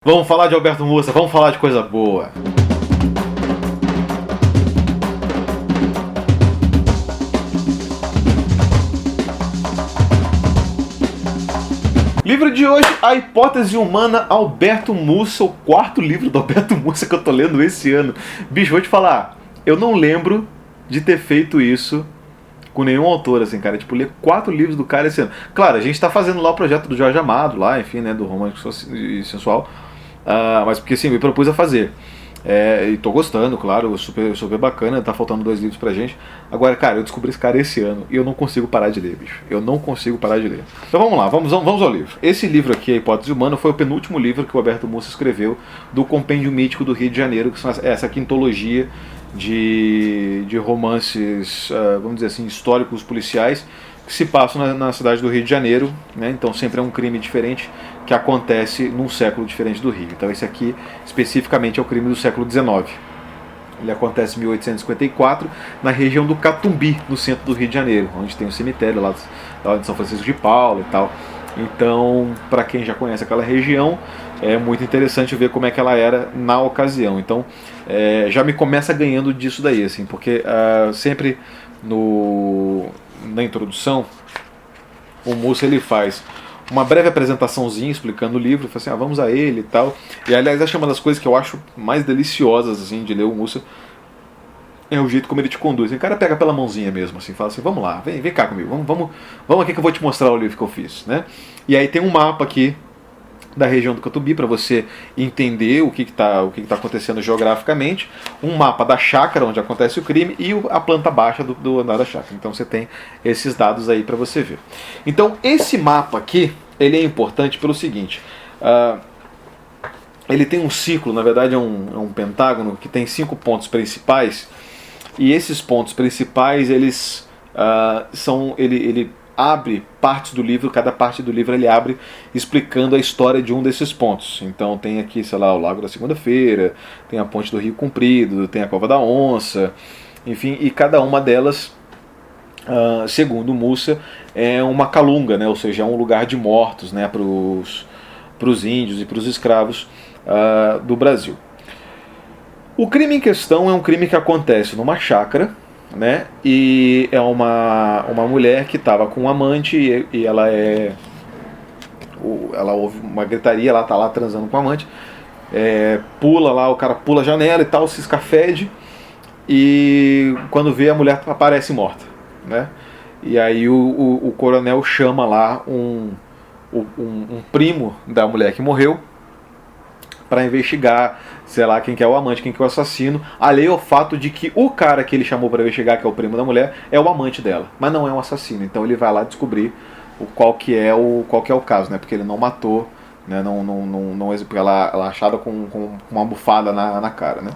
Vamos falar de Alberto Mussa, vamos falar de coisa boa. Livro de hoje, A Hipótese Humana, Alberto Mussa, o quarto livro do Alberto Mussa que eu tô lendo esse ano. Bicho, vou te falar, eu não lembro de ter feito isso com nenhum autor, assim, cara. Tipo, ler 4 livros do cara esse ano. Claro, a gente tá fazendo lá o projeto do Jorge Amado, lá, enfim, né, do Romântico e Sensual. Mas porque, sim, me propus a fazer. E tô gostando, claro, super bacana, tá faltando 2 livros pra gente. Agora, cara, eu descobri esse cara esse ano e eu não consigo parar de ler, bicho. Eu não consigo parar de ler. Então vamos lá, vamos ao livro. Esse livro aqui, A Hipótese Humana, foi o penúltimo livro que o Alberto Mussa escreveu do Compêndio Mítico do Rio de Janeiro, que são essa quintologia de romances, vamos dizer assim, históricos policiais, que se passam na cidade do Rio de Janeiro, né? Então sempre é um crime diferente que acontece num século diferente do Rio. Então esse aqui especificamente é o crime do século XIX. Ele acontece em 1854 na região do Catumbi, no centro do Rio de Janeiro, onde tem um cemitério lá de São Francisco de Paula e tal. Então, para quem já conhece aquela região, é muito interessante ver como é que ela era na ocasião. Então, já me começa ganhando disso daí, assim, porque sempre na introdução, o Mussa ele faz uma breve apresentaçãozinha explicando o livro, fala assim, vamos a ele e tal. E aliás, acho que uma das coisas que eu acho mais deliciosas assim, de ler o Mussa é o jeito como ele te conduz. O cara pega pela mãozinha mesmo, assim, fala assim, vamos lá, vem cá comigo, vamos aqui que eu vou te mostrar o livro que eu fiz, né? E aí tem um mapa aqui da região do Catumbi para você entender o que está acontecendo geograficamente, um mapa da chácara onde acontece o crime e a planta baixa do andar da chácara. Então você tem esses dados aí para você ver. Então esse mapa aqui ele é importante pelo seguinte, ele tem um ciclo, na verdade é um pentágono que tem 5 pontos principais, e esses pontos principais eles ele abre partes do livro, cada parte do livro ele abre explicando a história de um desses pontos. Então tem aqui, sei lá, o Lago da Segunda-feira, tem a Ponte do Rio Comprido, tem a Cova da Onça, enfim, e cada uma delas, segundo Mussa, é uma calunga, né? Ou seja, é um lugar de mortos, né, para os índios e para os escravos do Brasil. O crime em questão é um crime que acontece numa chácara, né? E é uma mulher que estava com um amante e ela ouve uma gritaria, ela tá lá transando com o amante, pula lá, o cara pula a janela e tal, se escafede, e quando vê a mulher aparece morta, né? E aí o coronel chama lá um primo da mulher que morreu para investigar, sei lá, quem que é o amante, quem que é o assassino, alheio ao fato de que o cara que ele chamou para investigar, que é o primo da mulher, é o amante dela, mas não é um assassino. Então ele vai lá descobrir qual que é o caso, né? Porque ele não matou, né? Porque ela é achada com uma bufada na cara, né?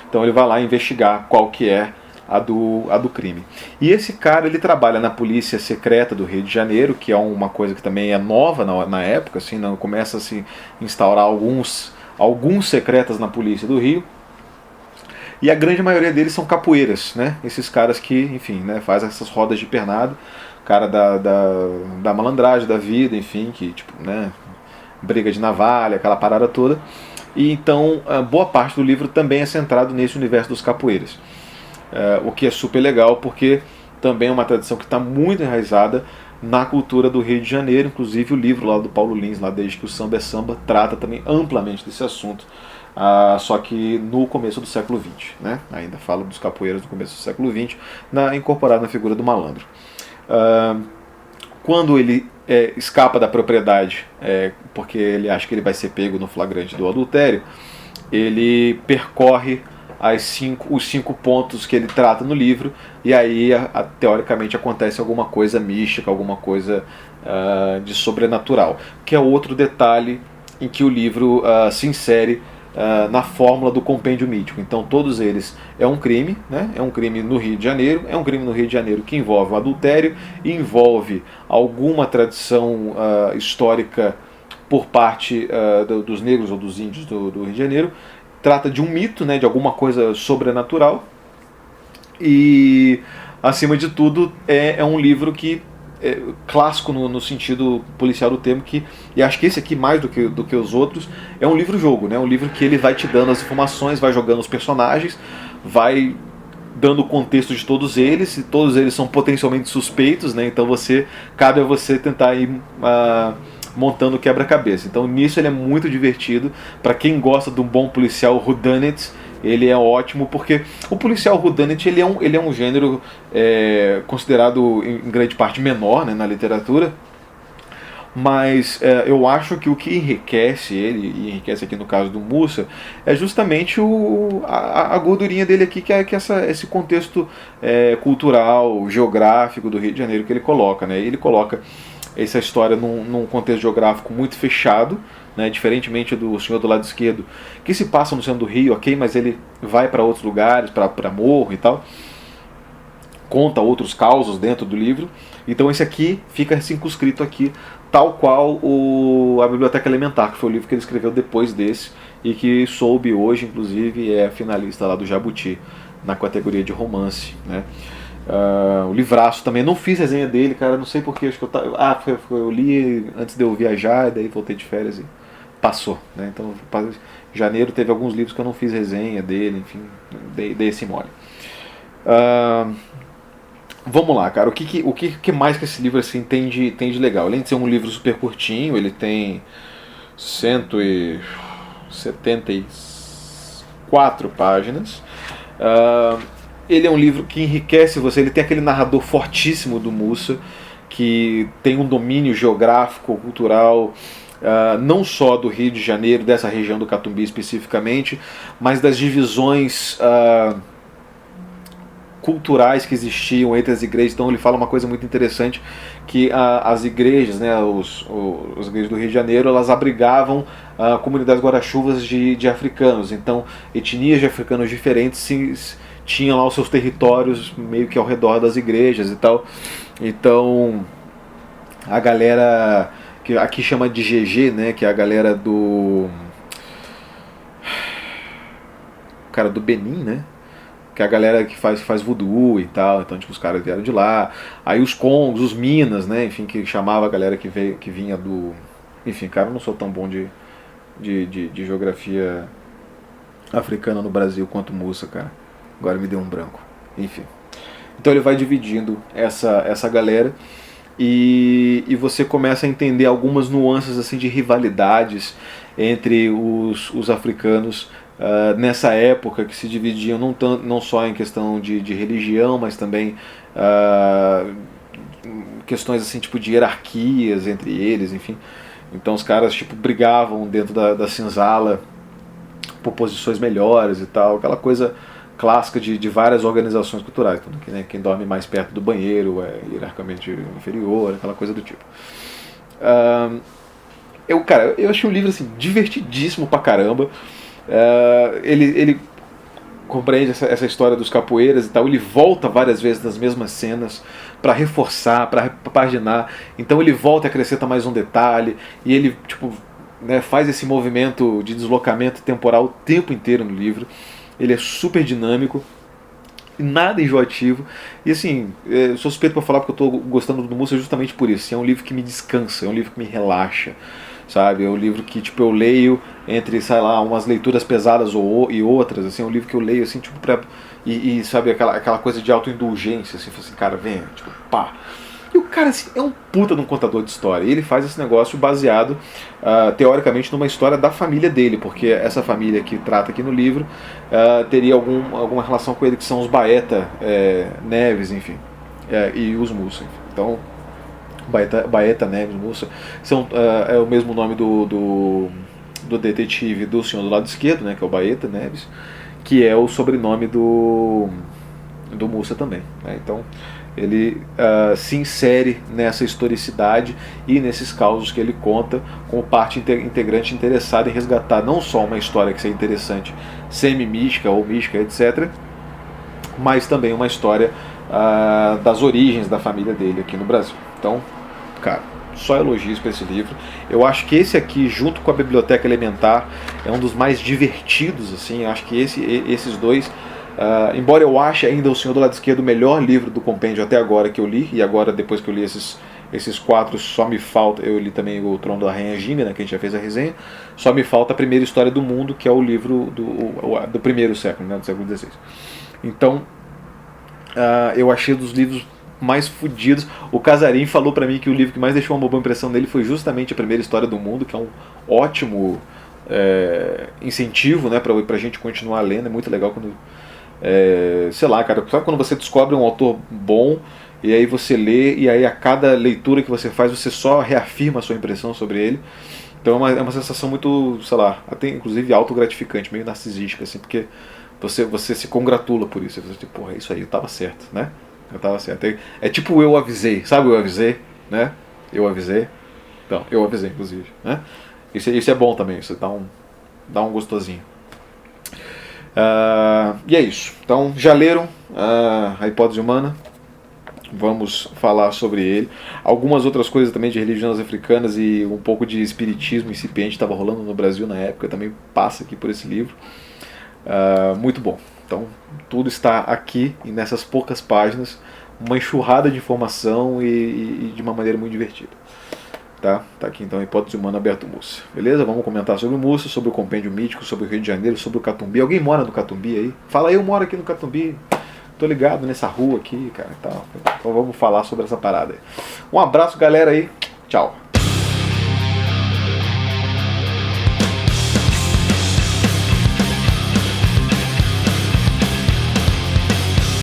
Então ele vai lá investigar qual que é a do crime. E esse cara ele trabalha na polícia secreta do Rio de Janeiro, que é uma coisa que também é nova na época, assim, não começa a se instaurar alguns secretas na polícia do Rio, e a grande maioria deles são capoeiras, né? Esses caras que, enfim, né, fazem essas rodas de pernado, cara da malandragem da vida, enfim, que tipo, né, briga de navalha, aquela parada toda. E então boa parte do livro também é centrado nesse universo dos capoeiras, o que é super legal porque também é uma tradição que está muito enraizada na cultura do Rio de Janeiro. Inclusive o livro lá do Paulo Lins, lá Desde que o Samba é Samba, trata também amplamente desse assunto, só que no começo do século XX, né? Ainda fala dos capoeiras no começo do século XX, incorporado na figura do malandro. Quando ele escapa da propriedade, porque ele acha que ele vai ser pego no flagrante do adultério, ele percorre os 5 pontos que ele trata no livro, e aí teoricamente acontece alguma coisa mística, alguma coisa de sobrenatural, que é outro detalhe em que o livro se insere na fórmula do compêndio mítico. Então todos eles é um crime, né? É um crime no Rio de Janeiro, que envolve o adultério, envolve alguma tradição histórica por parte dos negros ou dos índios do Rio de Janeiro. Trata de um mito, né, de alguma coisa sobrenatural, e acima de tudo é um livro que clássico no sentido policial do termo, e acho que esse aqui, mais do que os outros, é um livro-jogo, né? Um livro que ele vai te dando as informações, vai jogando os personagens, vai dando o contexto de todos eles, e todos eles são potencialmente suspeitos, né? Então cabe a você tentar ir montando quebra-cabeça. Então nisso ele é muito divertido. Para quem gosta de um bom policial whodunit, ele é ótimo, porque o policial whodunit ele é um gênero considerado em grande parte menor, né, na literatura, mas eu acho que o que enriquece ele, e enriquece aqui no caso do Mussa, é justamente a gordurinha dele aqui, que é esse contexto cultural, geográfico do Rio de Janeiro que ele coloca, né? Ele coloca essa história num contexto geográfico muito fechado, né, diferentemente do Senhor do Lado Esquerdo, que se passa no centro do Rio, ok, mas ele vai para outros lugares, para Morro e tal, conta outros causos dentro do livro. Então esse aqui fica circunscrito aqui, tal qual a Biblioteca Elementar, que foi o livro que ele escreveu depois desse, e que soube hoje, inclusive, é finalista lá do Jabuti, na categoria de romance, né? O livraço também, não fiz resenha dele, cara, não sei porquê, acho que eu li antes de eu viajar, e daí voltei de férias e passou, né? Então, em janeiro teve alguns livros que eu não fiz resenha dele, enfim, dei esse mole. Vamos lá, cara, o que mais que esse livro assim, tem de legal? Além de ser um livro super curtinho, ele tem 174 páginas. Ele é um livro que enriquece você, ele tem aquele narrador fortíssimo do Mussa, que tem um domínio geográfico, cultural, não só do Rio de Janeiro, dessa região do Catumbi especificamente, mas das divisões culturais que existiam entre as igrejas. Então ele fala uma coisa muito interessante, que as igrejas, né, as igrejas do Rio de Janeiro, elas abrigavam comunidades guarda-chuvas de africanos. Então etnias de africanos diferentes tinham lá os seus territórios meio que ao redor das igrejas e tal. Então a galera que aqui chama de GG, né, que é a galera do Benin, né, que é a galera que faz voodoo e tal. Então tipo, os caras vieram de lá. Aí os Congos, os Minas, né, enfim, que chamava a galera que vinha do... Enfim, cara, eu não sou tão bom de geografia africana no Brasil quanto Mussa, cara. Agora me deu um branco. Enfim. Então ele vai dividindo essa galera, e você começa a entender algumas nuances assim de rivalidades entre os africanos nessa época, que se dividiam não só em questão de religião, mas também questões assim, tipo, de hierarquias entre eles, enfim. Então os caras tipo, brigavam dentro da senzala por posições melhores e tal, aquela coisa clássica de várias organizações culturais, né? Quem dorme mais perto do banheiro é hierarquicamente inferior, aquela coisa do tipo. Eu achei o livro assim, divertidíssimo pra caramba. Ele compreende essa história dos capoeiras e tal, ele volta várias vezes nas mesmas cenas para reforçar, para paginar. Então ele volta e acrescenta mais um detalhe, e ele tipo, né, faz esse movimento de deslocamento temporal o tempo inteiro no livro. Ele é super dinâmico, nada enjoativo, e assim, eu sou suspeito para falar porque eu estou gostando do Mussa justamente por isso. É um livro que me descansa, é um livro que me relaxa, sabe? É um livro que tipo, eu leio entre, sei lá, umas leituras pesadas e outras, assim, é um livro que eu leio assim, tipo, e sabe, aquela coisa de autoindulgência, assim, cara, vem, tipo, pá. E o cara assim, é um puta de um contador de história. E ele faz esse negócio baseado, teoricamente, numa história da família dele, porque essa família que trata aqui no livro teria alguma relação com ele, que são os Baeta Neves, enfim, e os Mussa. Então, Baeta Neves, Mussa, é o mesmo nome do detetive do Senhor do Lado Esquerdo, né, que é o Baeta Neves, que é o sobrenome do Mussa também, né? Então ele se insere nessa historicidade e nesses causos que ele conta como parte integrante interessada em resgatar não só uma história que seja interessante, semi-mística ou mística, etc., mas também uma história das origens da família dele aqui no Brasil. Então, cara, só elogios para esse livro. Eu acho que esse aqui, junto com a Biblioteca Elementar, é um dos mais divertidos, assim. Eu acho que esses dois, embora eu ache ainda O Senhor do Lado Esquerdo o melhor livro do compêndio até agora que eu li, e agora depois que eu li Esses 4 só me falta. Eu li também o Trono da Rainha Gime, né, que a gente já fez a resenha. Só me falta a Primeira História do Mundo, que é o livro do primeiro século, né, do século XVI. Então, eu achei dos livros mais fodidos. O Casarim falou pra mim que o livro que mais deixou uma boa impressão nele foi justamente a Primeira História do Mundo, que é um ótimo incentivo, né, pra gente continuar lendo. É muito legal quando, sei lá, cara, sabe quando você descobre um autor bom e aí você lê, e aí a cada leitura que você faz você só reafirma a sua impressão sobre ele. Então é uma sensação muito, sei lá, até inclusive autogratificante, meio narcisística, assim, porque você se congratula por isso. Você diz, porra, isso aí eu tava certo, né? Eu tava certo. É tipo eu avisei, sabe, eu avisei, né? Eu avisei. Então, eu avisei, inclusive, né? Isso é bom também, isso dá um gostosinho. E é isso. Então, já leram A Hipótese Humana? Vamos falar sobre ele. Algumas outras coisas também de religiões africanas e um pouco de espiritismo incipiente estava rolando no Brasil na época, também passa aqui por esse livro. Muito bom. Então, tudo está aqui e nessas poucas páginas, uma enxurrada de informação e de uma maneira muito divertida. Tá aqui então a Hipótese Humana, Alberto Mussa. Beleza? Vamos comentar sobre o Mussa, sobre o Compêndio Mítico, sobre o Rio de Janeiro, sobre o Catumbi. Alguém mora no Catumbi aí? Fala aí, eu moro aqui no Catumbi. Tô ligado nessa rua aqui, cara. Então vamos falar sobre essa parada aí. Um abraço, galera aí. Tchau.